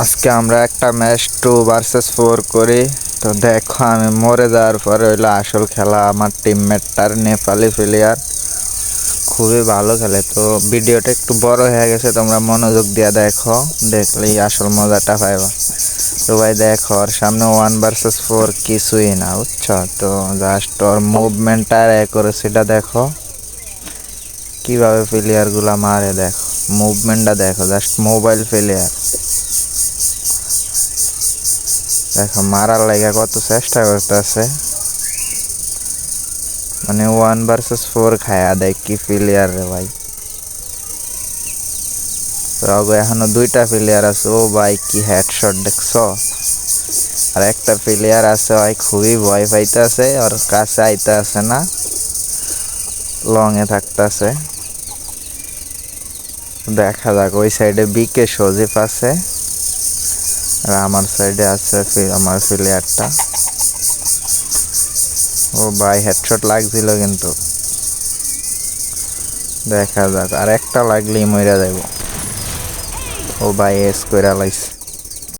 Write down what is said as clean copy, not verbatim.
আজকে আমরা একটা ম্যাচ 2 ভার্সেস 4 করি। তো দেখো আমি মরে যাওয়ার পরে হইলো আসল খেলা। আমার টিমমেটটার নেপালি প্লেয়ার খুবই ভালো খেলে। তো ভিডিওটা একটু বড় হয়ে গেছে, তোমরা মনোযোগ দিয়ে দেখো, দেখলেই আসল মজাটা পাইবা। তো ভাই দেখো, ওর সামনে 1 ভার্সেস 4 কিছুই না, বুঝছো? তো জাস্ট ওর মুভমেন্টটা করে সেটা দেখো, কিভাবে প্লেয়ারগুলা মারে দেখো, মুভমেন্টটা দেখো, জাস্ট মোবাইল প্লেয়ার দেখো মারার লাগা কত চেষ্টা করতেছে। মানে 1 ভার্সেস 4 খায়া দেখ কি প্লেয়ার রে ভাই। তো এখনো 2টা প্লেয়ার আছে। ও ভাই কি হেডশট দেখছো। আর একটা প্লেয়ার আছে ভাই খুবই ভয় পাইতেছে, ওর কাছে আইতে আছে না, লং এ থাকতেছে। দেখা যাক, ওই সাইডে বিকে সজীব আছে আর আমার সাইডে আছে আমার প্লেয়ারটা। ও ভাই হেডশট লাগছিল, কিন্তু দেখা যাক আর একটা লাগলেই মইরা যাইব। ও ভাই এস কইরা লাইছে।